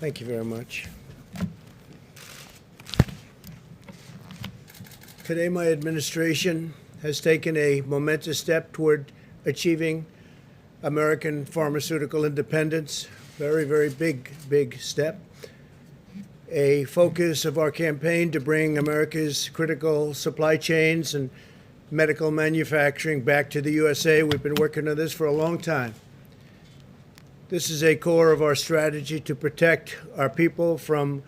Thank you very much. Today, my administration has taken a momentous step toward achieving American pharmaceutical independence. Very, very big step. A focus of our campaign to bring America's critical supply chains and medical manufacturing back to the USA. We've been working on this for a long time. This is a core of our strategy to protect our people from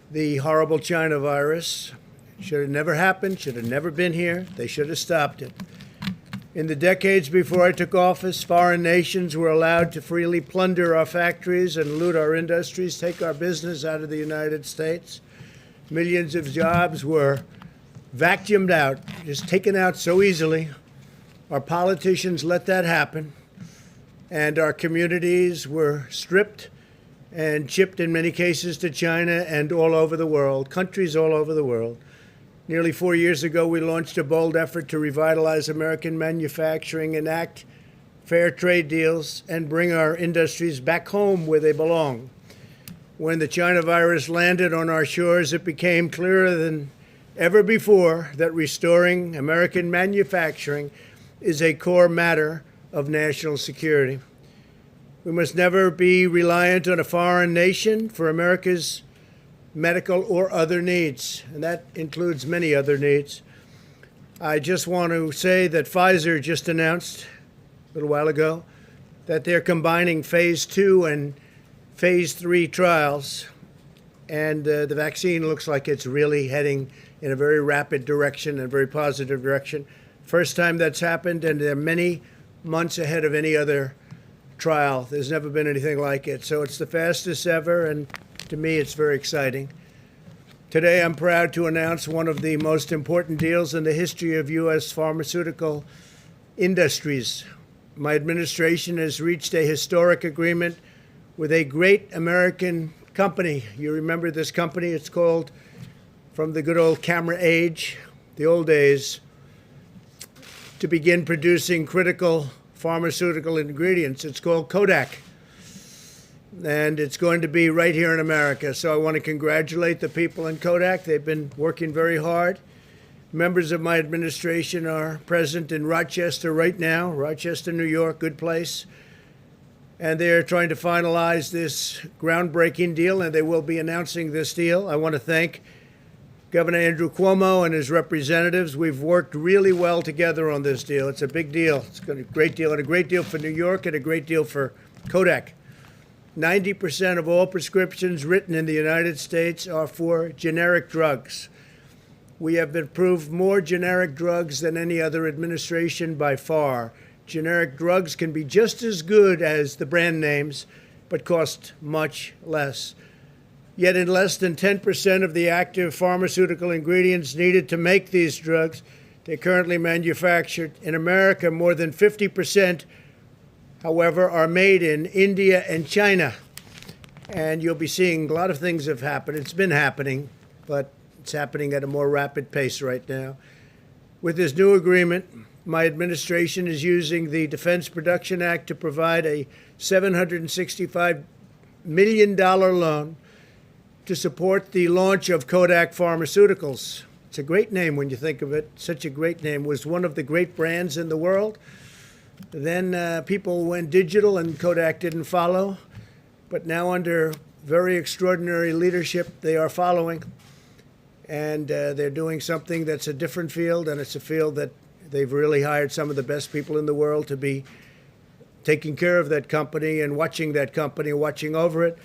the horrible China virus. Should have never happened, should have never been here. They should have stopped it. In the decades before I took office, foreign nations were allowed to freely plunder our factories and loot our industries, take our business out of the United States. Millions of jobs were vacuumed out, just taken out so easily. Our politicians let that happen, and our communities were stripped and shipped in many cases to China and all over the world, countries all over the world. Nearly 4 years ago, we launched a bold effort to revitalize American manufacturing, enact fair trade deals, and bring our industries back home where they belong. When the China virus landed on our shores, it became clearer than ever before that restoring American manufacturing is a core matter of national security. We must never be reliant on a foreign nation for America's medical or other needs, and that includes many other needs. I just want to say that Pfizer just announced a little while ago that they're combining phase 2 and phase 3 trials, and the vaccine looks like it's really heading in a very rapid direction and a very positive direction. First time that's happened, and they're many months ahead of any other trial. There's never been anything like it. So it's the fastest ever, and to me, it's very exciting. Today, I'm proud to announce one of the most important deals in the history of U.S. pharmaceutical industries. My administration has reached a historic agreement with a great American company. You remember this company? It's called, from the good old camera age, the old days, to begin producing critical pharmaceutical ingredients. It's called Kodak. And it's going to be right here in America. So I want to congratulate the people in Kodak. They've been working very hard. Members of my administration are present in Rochester right now, Rochester, New York, good place. And they're trying to finalize this groundbreaking deal, and they will be announcing this deal. I want to thank Governor Andrew Cuomo and his representatives. We've worked really well together on this deal. It's a big deal. It's a great deal, and a great deal for New York and a great deal for Kodak. 90% of all prescriptions written in the United States are for generic drugs. We have approved more generic drugs than any other administration by far. Generic drugs can be just as good as the brand names, but cost much less. Yet in less than 10% of the active pharmaceutical ingredients needed to make these drugs, they're currently manufactured in America. More than 50%, however, are made in India and China. And you'll be seeing a lot of things have happened. It's been happening, but it's happening at a more rapid pace right now. With this new agreement, my administration is using the Defense Production Act to provide a $765 million loan to support the launch of Kodak Pharmaceuticals. It's a great name when you think of it. Such a great name. It was one of the great brands in the world. Then people went digital and Kodak didn't follow. But now under very extraordinary leadership, they are following. And they're doing something that's a different field, and it's a field that they've really hired some of the best people in the world to be taking care of that company and watching that company, watching over it.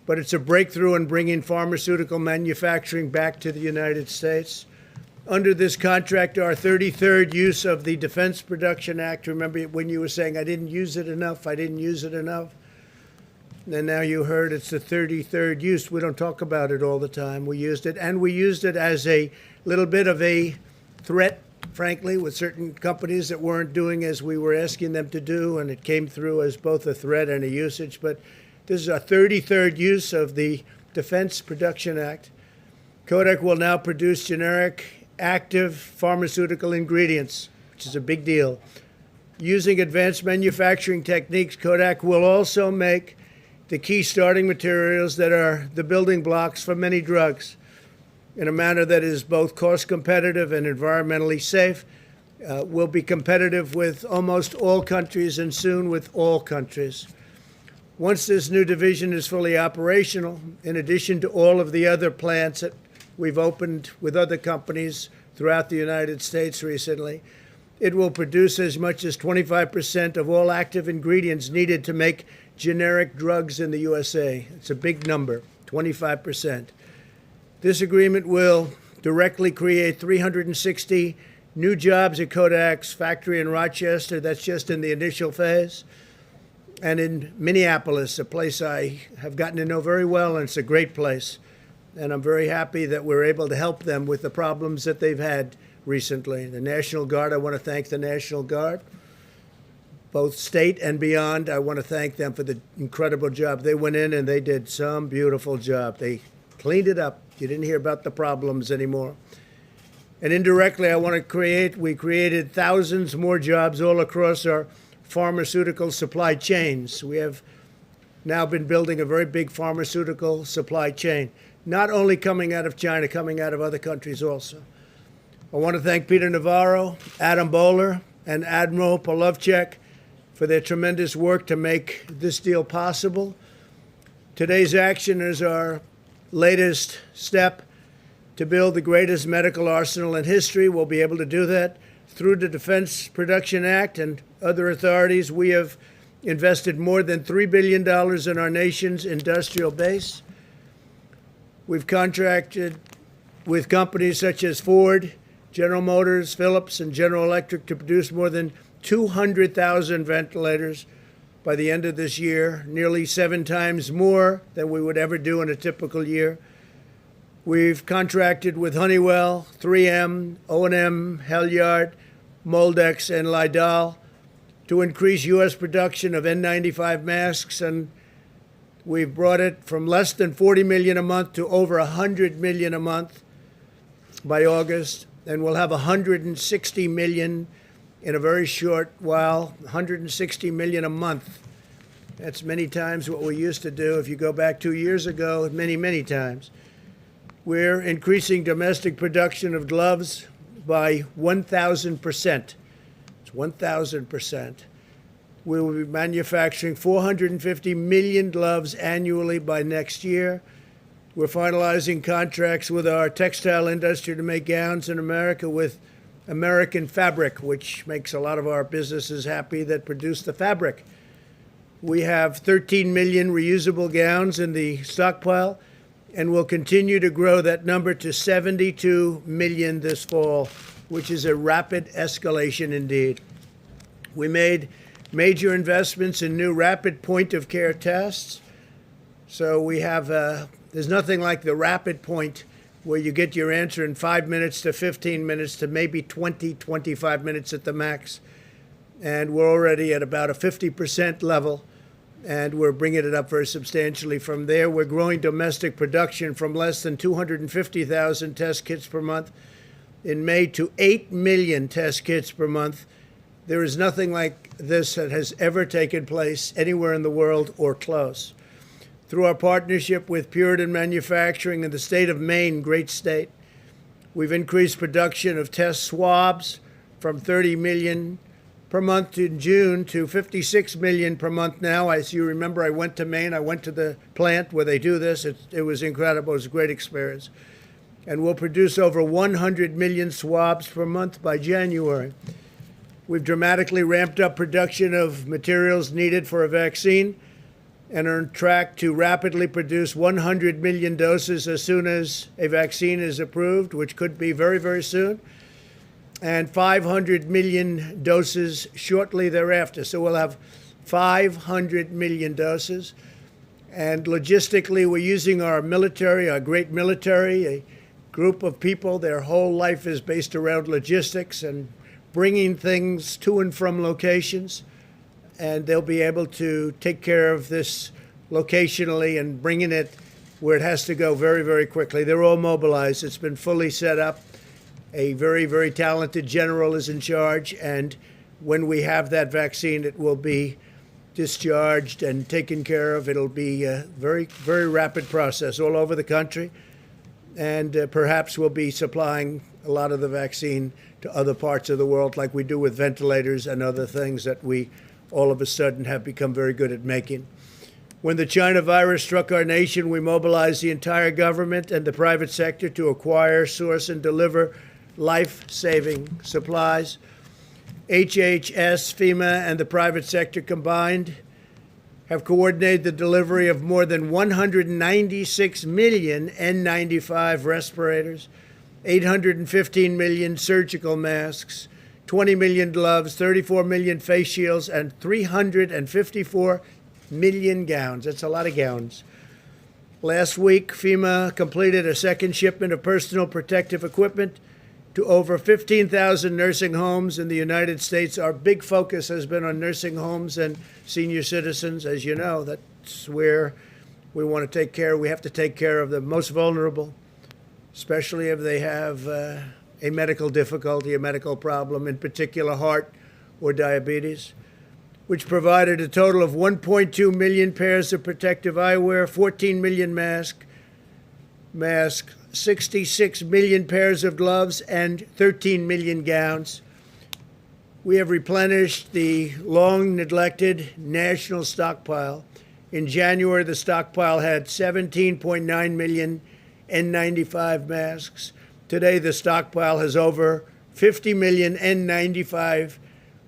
But it's a breakthrough in bringing pharmaceutical manufacturing back to the United States. Under this contract, our 33rd use of the Defense Production Act. Remember when you were saying, I didn't use it enough, I didn't use it enough? And now you heard it's the 33rd use. We don't talk about it all the time. We used it, and we used it as a little bit of a threat, frankly, with certain companies that weren't doing as we were asking them to do, and it came through as both a threat and a usage. But this is our 33rd use of the Defense Production Act. Kodak will now produce generic active pharmaceutical ingredients, which is a big deal. Using advanced manufacturing techniques, Kodak will also make the key starting materials that are the building blocks for many drugs in a manner that is both cost competitive and environmentally safe. Will be competitive with almost all countries and soon with all countries. Once this new division is fully operational, in addition to all of the other plants that we've opened with other companies throughout the United States recently, it will produce as much as 25% of all active ingredients needed to make generic drugs in the USA. It's a big number, 25%. This agreement will directly create 360 new jobs at Kodak's factory in Rochester. That's just in the initial phase. And in Minneapolis, a place I have gotten to know very well, and it's a great place. And I'm very happy that we're able to help them with the problems that they've had recently. The National Guard, I want to thank the National Guard, both state and beyond. I want to thank them for the incredible job. They went in and they did some beautiful job. They cleaned it up. You didn't hear about the problems anymore. And indirectly, we created thousands more jobs all across our pharmaceutical supply chains. We have now been building a very big pharmaceutical supply chain, not only coming out of China, coming out of other countries also. I want to thank Peter Navarro, Adam Bowler, and Admiral Polovchek for their tremendous work to make this deal possible. Today's action is our latest step to build the greatest medical arsenal in history. We'll be able to do that through the Defense Production Act and other authorities. We have invested more than $3 billion in our nation's industrial base. We've contracted with companies such as Ford, General Motors, Philips, and General Electric to produce more than 200,000 ventilators by the end of this year, nearly 7 times more than we would ever do in a typical year. We've contracted with Honeywell, 3M, O&M, Halyard, Moldex, and Lidl to increase U.S. production of N95 masks, and we've brought it from less than 40 million a month to over 100 million a month by August, and we'll have 160 million in a very short while, 160 million a month. That's many times what we used to do. If you go back 2 years ago, many, many times. We're increasing domestic production of gloves by 1,000%. It's 1,000%. We will be manufacturing 450 million gloves annually by next year. We're finalizing contracts with our textile industry to make gowns in America with American fabric, which makes a lot of our businesses happy that produce the fabric. We have 13 million reusable gowns in the stockpile, and we'll continue to grow that number to 72 million this fall, which is a rapid escalation indeed. We made major investments in new rapid point-of-care tests. So we have, there's nothing like the rapid point where you get your answer in 5 minutes to 15 minutes to maybe 20, 25 minutes at the max. And we're already at about a 50% level, and we're bringing it up very substantially from there. We're growing domestic production from less than 250,000 test kits per month in May to 8 million test kits per month. There is nothing like this that has ever taken place anywhere in the world or close. Through our partnership with Puritan Manufacturing in the state of Maine, great state, we've increased production of test swabs from 30 million per month in June to 56 million per month now. As you remember, I went to Maine. I went to the plant where they do this. It was incredible. It was a great experience. And we'll produce over 100 million swabs per month by January. We've dramatically ramped up production of materials needed for a vaccine and are on track to rapidly produce 100 million doses as soon as a vaccine is approved, which could be very, very soon, and 500 million doses shortly thereafter. So we'll have 500 million doses. And logistically, we're using our military, our great military, a group of people, their whole life is based around logistics and bringing things to and from locations. And they'll be able to take care of this locationally and bringing it where it has to go very, very quickly. They're all mobilized. It's been fully set up. A very, very talented general is in charge. And when we have that vaccine, it will be discharged and taken care of. It'll be a very, very rapid process all over the country. And perhaps we'll be supplying a lot of the vaccine to other parts of the world like we do with ventilators and other things that we all of a sudden have become very good at making. When the China virus struck our nation, we mobilized the entire government and the private sector to acquire, source, and deliver life-saving supplies. HHS, FEMA, and the private sector combined have coordinated the delivery of more than 196 million N95 respirators, 815 million surgical masks, 20 million gloves, 34 million face shields, and 354 million gowns. That's a lot of gowns. Last week, FEMA completed a second shipment of personal protective equipment to over 15,000 nursing homes in the United States. Our big focus has been on nursing homes and senior citizens. As you know, that's where we want to take care. We have to take care of the most vulnerable, especially if they have a medical difficulty, a medical problem, in particular heart or diabetes, which provided a total of 1.2 million pairs of protective eyewear, 14 million masks, 66 million pairs of gloves, and 13 million gowns. We have replenished the long-neglected national stockpile. In January, the stockpile had 17.9 million N95 masks. Today, the stockpile has over 50 million N95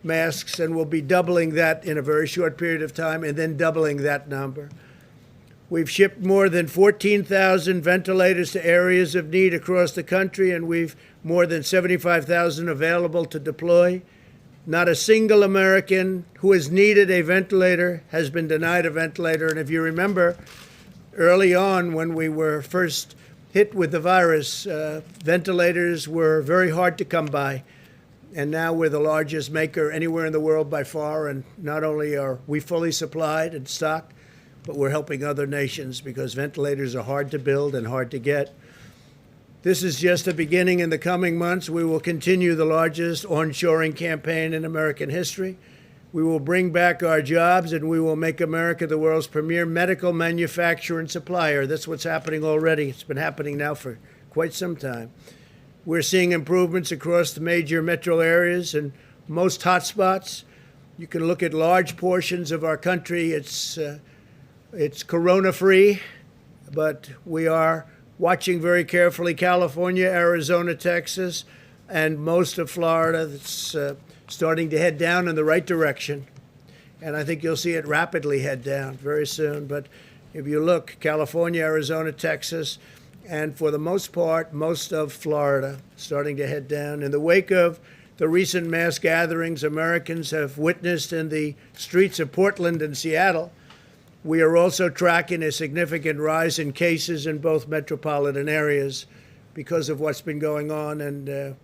masks, and we'll be doubling that in a very short period of time, and then doubling that number. We've shipped more than 14,000 ventilators to areas of need across the country, and we've more than 75,000 available to deploy. Not a single American who has needed a ventilator has been denied a ventilator. And if you remember, early on when we were first hit with the virus, ventilators were very hard to come by. And now we're the largest maker anywhere in the world by far. And not only are we fully supplied and stocked, but we're helping other nations because ventilators are hard to build and hard to get. This is just the beginning. In the coming months, we will continue the largest onshoring campaign in American history. We will bring back our jobs, and we will make America the world's premier medical manufacturer and supplier. That's what's happening already. It's been happening now for quite some time. We're seeing improvements across the major metro areas and most hotspots. You can look at large portions of our country. It's corona-free, but we are watching very carefully California, Arizona, Texas, and most of Florida. That's starting to head down in the right direction. And I think you'll see it rapidly head down very soon. But if you look, California, Arizona, Texas, and for the most part, most of Florida starting to head down. In the wake of the recent mass gatherings Americans have witnessed in the streets of Portland and Seattle, we are also tracking a significant rise in cases in both metropolitan areas because of what's been going on. And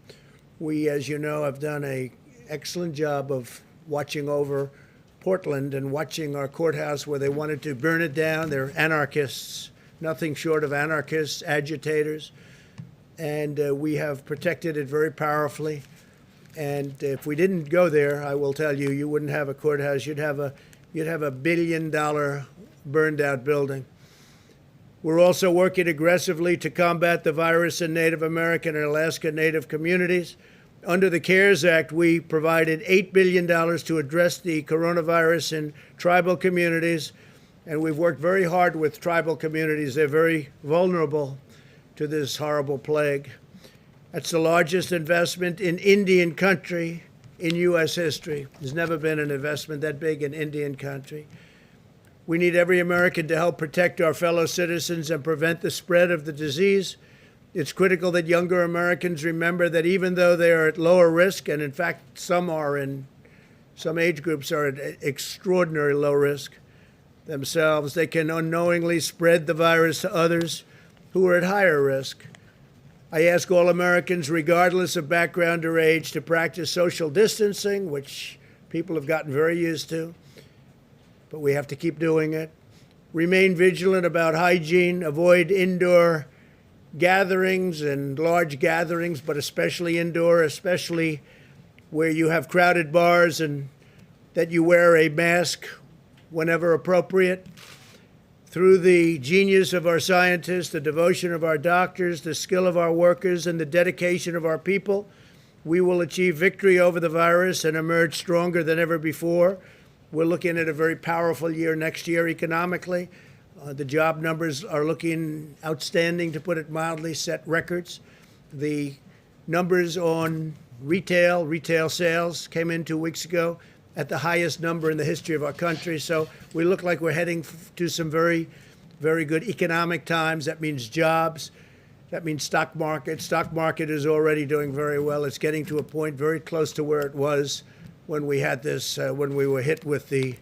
we, as you know, have done an excellent job of watching over Portland and watching our courthouse where they wanted to burn it down. They're anarchists, nothing short of anarchists, agitators. And we have protected it very powerfully. And if we didn't go there, I will tell you, you wouldn't have a courthouse. You'd have a $1 billion burned out building. We're also working aggressively to combat the virus in Native American and Alaska Native communities. Under the CARES Act, we provided $8 billion to address the coronavirus in tribal communities. And we've worked very hard with tribal communities. They're very vulnerable to this horrible plague. That's the largest investment in Indian country in U.S. history. There's never been an investment that big in Indian country. We need every American to help protect our fellow citizens and prevent the spread of the disease. It's critical that younger Americans remember that even though they are at lower risk, and in fact some age groups are at extraordinary low risk themselves, they can unknowingly spread the virus to others who are at higher risk. I ask all Americans, regardless of background or age, to practice social distancing, which people have gotten very used to, but we have to keep doing it. Remain vigilant about hygiene, avoid indoor gatherings and large gatherings, but especially indoor, especially where you have crowded bars, and that you wear a mask whenever appropriate. Through the genius of our scientists, the devotion of our doctors, the skill of our workers, and the dedication of our people, we will achieve victory over the virus and emerge stronger than ever before. We're looking at a very powerful year next year economically. The job numbers are looking outstanding, to put it mildly, set records. The numbers on retail sales came in 2 weeks ago at the highest number in the history of our country. So we look like we're heading to some very, very good economic times. That means jobs. That means stock market. Stock market is already doing very well. It's getting to a point very close to where it was when we had this, when we were hit with the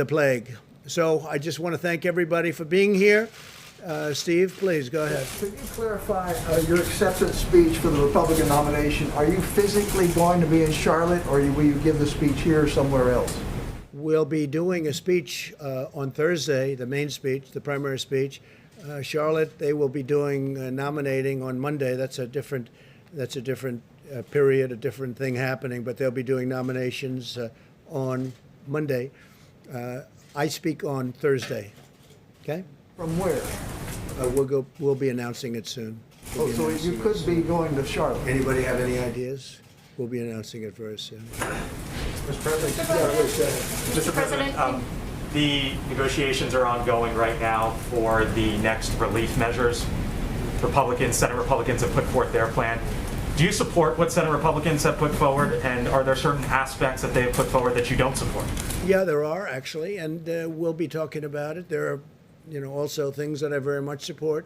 plague. So I just want to thank everybody for being here. Steve, please go ahead. Could you clarify your acceptance speech for the Republican nomination? Are you physically going to be in Charlotte, or will you give the speech here or somewhere else? We'll be doing a speech on Thursday, the main speech, the primary speech. Charlotte, they will be doing nominating on Monday. That's a different period, a different thing happening. But they'll be doing nominations on Monday. I speak on Thursday. Okay. From where? We'll be announcing it soon. Oh, so you could be going to Charlotte. Anybody have any ideas? We'll be announcing it very soon. Mr. President. Mr. President, the negotiations are ongoing right now for the next relief measures. Senate Republicans have put forth their plan. Do you support what Senate Republicans have put forward, and are there certain aspects that they have put forward that you don't support? Yeah, there are actually, and we'll be talking about it. There are, also things that I very much support,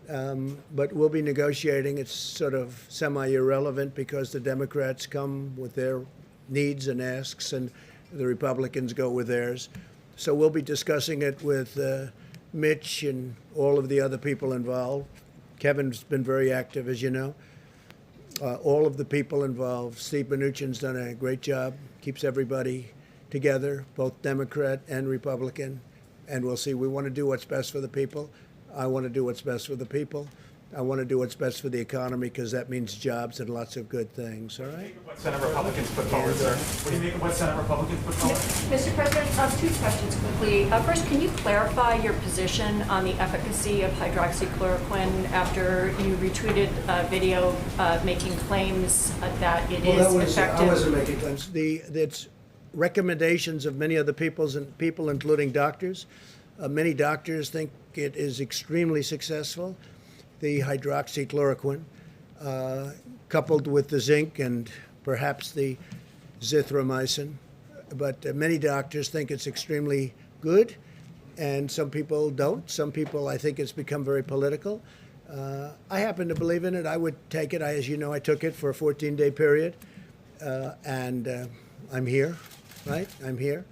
but we'll be negotiating. It's sort of semi-irrelevant because the Democrats come with their needs and asks, and the Republicans go with theirs. So we'll be discussing it with Mitch and all of the other people involved. Kevin's been very active, as you know. All of the people involved. Steve Mnuchin's done a great job, keeps everybody together, both Democrat and Republican. And we'll see. We want to do what's best for the people. I want to do what's best for the people. I want to do what's best for the economy, because that means jobs and lots of good things. All right? What Senate Republicans put forward, sir? What do you make of what Senate Republicans put forward? Mr. President, 2 questions quickly. First, can you clarify your position on the efficacy of hydroxychloroquine after you retweeted a video making claims that it is effective? I wasn't making claims. It's recommendations of many other people, including doctors. Many doctors think it is extremely successful. The hydroxychloroquine, coupled with the zinc and perhaps the zithromycin. But many doctors think it's extremely good, and some people don't. Some people, I think it's become very political. I happen to believe in it. I would take it. As you know, I took it for a 14-day period, and I'm here, right? I'm here.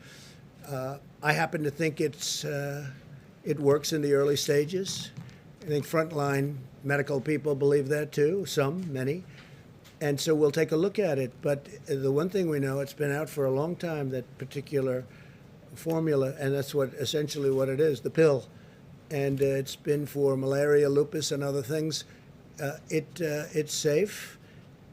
I happen to think it works in the early stages. I think frontline medical people believe that too, many. And so we'll take a look at it. But the one thing we know, it's been out for a long time, that particular formula, and that's essentially what it is, the pill. And it's been for malaria, lupus, and other things. It's safe.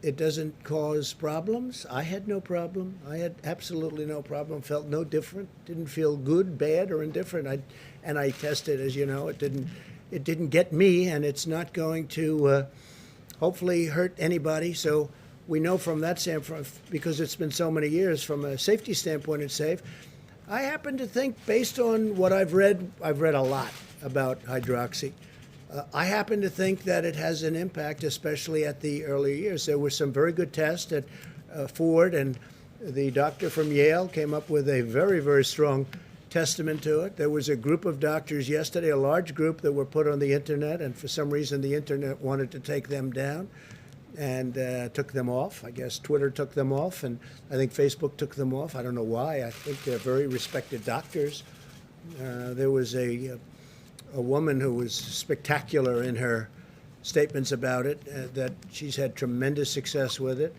It doesn't cause problems. I had no problem. I had absolutely no problem. Felt no different. Didn't feel good, bad, or indifferent. I tested, as you know. It didn't get me, and it's not going to hopefully hurt anybody. So we know from that standpoint, because it's been so many years, from a safety standpoint, it's safe. I happen to think, based on what I've read a lot about hydroxy. I happen to think that it has an impact, especially at the early years. There were some very good tests at Ford, and the doctor from Yale came up with a very, very strong testament to it. There was a group of doctors yesterday, a large group, that were put on the internet, and for some reason the internet wanted to take them down and took them off. I guess Twitter took them off, and I think Facebook took them off. I don't know why. I think they're very respected doctors. There was a woman who was spectacular in her statements about it, that she's had tremendous success with it.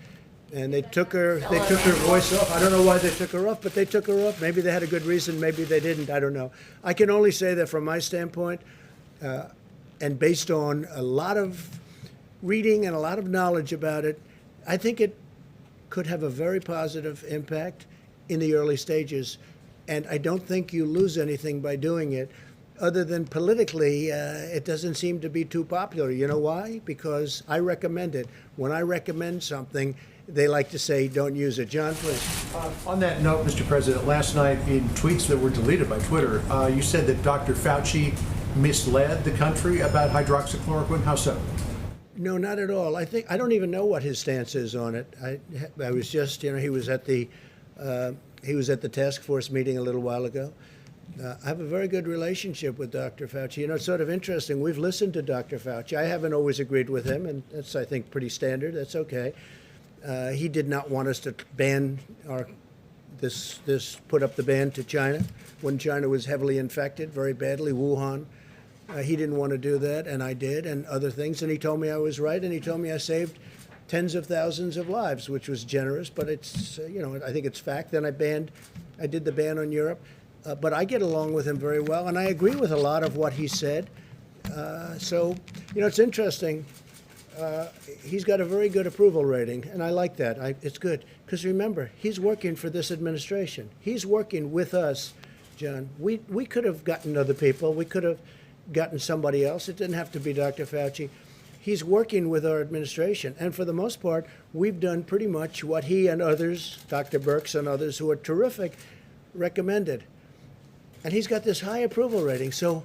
And they took her voice off. I don't know why they took her off, but they took her off. Maybe they had a good reason, maybe they didn't, I don't know. I can only say that from my standpoint, and based on a lot of reading and a lot of knowledge about it, I think it could have a very positive impact in the early stages. And I don't think you lose anything by doing it, other than politically, it doesn't seem to be too popular. You know why? Because I recommend it. When I recommend something, they like to say, don't use it. John, please. On that note, Mr. President, last night in tweets that were deleted by Twitter, you said that Dr. Fauci misled the country about hydroxychloroquine. How so? No, not at all. I don't even know what his stance is on it. I was just, he was at the task force meeting a little while ago. I have a very good relationship with Dr. Fauci. It's sort of interesting. We've listened to Dr. Fauci. I haven't always agreed with him, and that's, I think, pretty standard. That's okay. He did not want us to ban put up the ban to China when China was heavily infected very badly, Wuhan. He didn't want to do that, and I did, and other things. And he told me I was right, and he told me I saved tens of thousands of lives, which was generous. But it's, I think it's fact. Then I did the ban on Europe. But I get along with him very well, and I agree with a lot of what he said. So, it's interesting. He's got a very good approval rating, and I like that. It's good. Because remember, he's working for this administration. He's working with us, John. We could have gotten other people. We could have gotten somebody else. It didn't have to be Dr. Fauci. He's working with our administration. And for the most part, we've done pretty much what he and others, Dr. Birx and others who are terrific, recommended. And he's got this high approval rating. So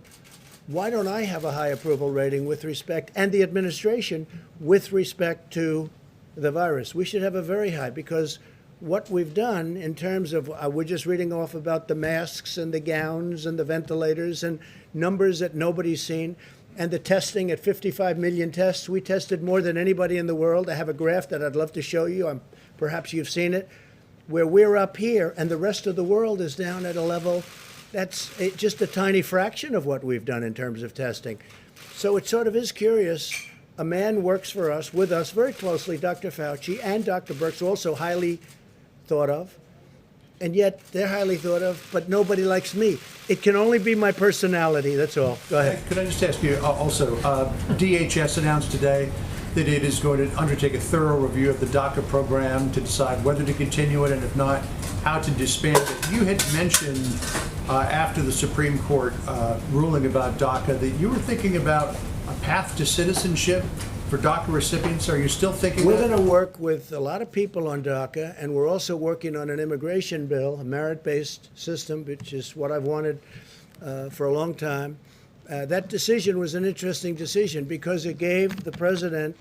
why don't I have a high approval rating with respect, and the administration, with respect to the virus? We should have a very high, because what we've done in terms of, we're just reading off about the masks and the gowns and the ventilators and numbers that nobody's seen, and the testing at 55 million tests. We tested more than anybody in the world. I have a graph that I'd love to show you. Perhaps you've seen it, where we're up here and the rest of the world is down at a level that's just a tiny fraction of what we've done in terms of testing. So it sort of is curious. A man works for us, with us very closely, Dr. Fauci and Dr. Birx, also highly thought of. And yet they're highly thought of, but nobody likes me. It can only be my personality, that's all. Go ahead. Could I just ask you also, DHS announced today that it is going to undertake a thorough review of the DACA program to decide whether to continue it, and if not, how to disband it. You had mentioned after the Supreme Court ruling about DACA that you were thinking about a path to citizenship for DACA recipients. Are you still thinking We're that? going to work with a lot of people on DACA, and we're also working on an immigration bill, a merit-based system, which is what I've wanted for a long time. That decision was an interesting decision because it gave the president,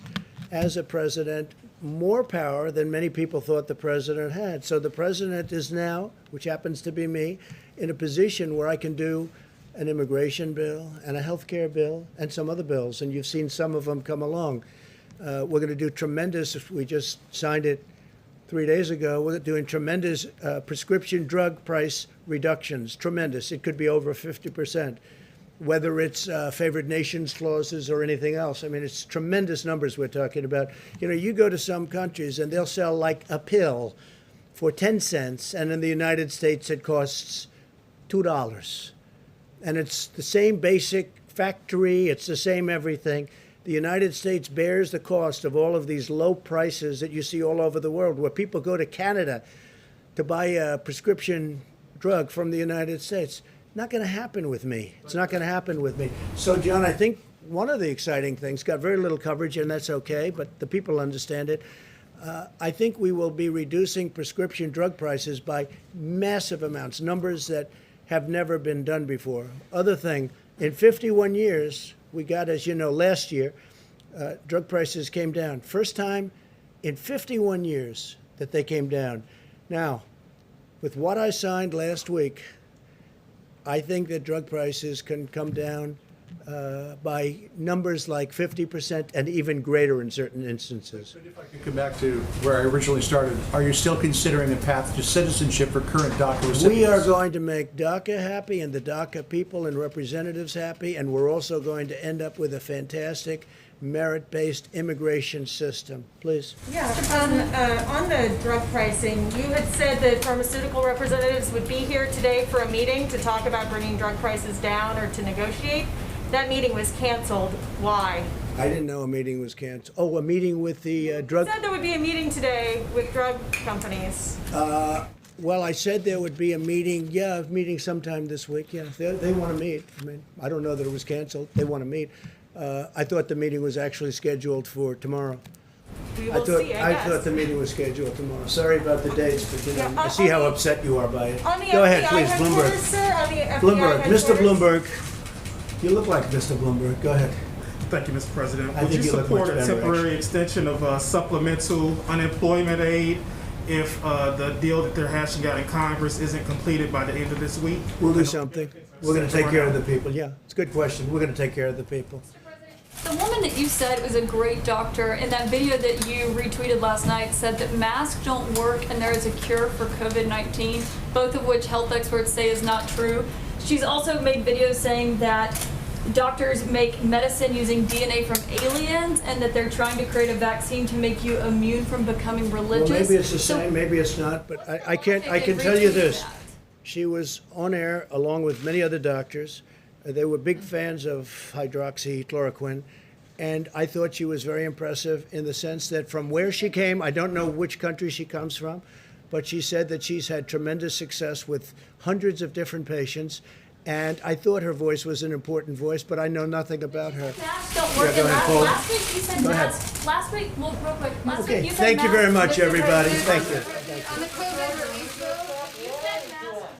as a president, more power than many people thought the president had. So the president is now, which happens to be me, in a position where I can do an immigration bill and a health care bill and some other bills, and you've seen some of them come along. We're going to do tremendous, we just signed it 3 days ago, we're doing tremendous prescription drug price reductions, tremendous. It could be over 50%, whether it's favored nations clauses or anything else. I mean, it's tremendous numbers we're talking about. You go to some countries and they'll sell like a pill for 10 cents, and in the United States it costs $2. And it's the same basic factory, it's the same everything. The United States bears the cost of all of these low prices that you see all over the world, where people go to Canada to buy a prescription drug from the United States. Not going to happen with me. It's not going to happen with me. So, John, I think one of the exciting things, got very little coverage, and that's okay, but the people understand it. I think we will be reducing prescription drug prices by massive amounts, numbers that have never been done before. Other thing, in 51 years, we got, as you know, last year, drug prices came down. First time in 51 years that they came down. Now, with what I signed last week, I think that drug prices can come down by numbers like 50% and even greater in certain instances. But if I could come back to where I originally started, are you still considering a path to citizenship for current DACA recipients? We are going to make DACA happy and the DACA people and representatives happy, and we're also going to end up with a fantastic merit-based immigration system. Please. Yeah, on the drug pricing, you had said that pharmaceutical representatives would be here today for a meeting to talk about bringing drug prices down or to negotiate. That meeting was canceled. Why? I didn't know a meeting was canceled. Oh, a meeting with the drug... You said there would be a meeting today with drug companies. Well, I said there would be a meeting, a meeting sometime this week, yeah. They want to meet. I mean, I don't know that it was canceled. They want to meet. I thought the meeting was actually scheduled for tomorrow. We will see, I I guess. thought the meeting was scheduled tomorrow. Sorry about the dates, but you know, Yeah, I see how on the- upset you are by it. On the Go ahead, FBI please, headquarters, Bloomberg. sir, on the FBI Bloomberg, Mr. headquarters. Bloomberg. You look like Mr. Bloomberg. Go ahead. Thank you, Mr. President. I Would think you you look support much a better, temporary extension of supplemental unemployment aid if the deal that they're hashing out in Congress isn't completed by the end of this week? We'll do something. We're going to take care of the people. Yeah, it's a good question. We're going to take care of the people. The woman that you said was a great doctor in that video that you retweeted last night said that masks don't work and there is a cure for COVID-19, both of which health experts say is not true. She's also made videos saying that doctors make medicine using DNA from aliens and that they're trying to create a vaccine to make you immune from becoming religious. Well, maybe it's the So- same, maybe it's not, but I They can did tell you retweet this. that. She was on air along with many other doctors. They were big fans of hydroxychloroquine, and I thought she was very impressive in the sense that from where she came, I don't know which country she comes from, but she said that she's had tremendous success with hundreds of different patients, and I thought her voice was an important voice, but I know nothing about her. Masks don't work. Yeah, go and ahead, Paul. last week you said Go ahead. masks. Last week, well, real quick. Last Okay, week you said thank you very masks- much, everybody. Thank you. On the COVID relief bill,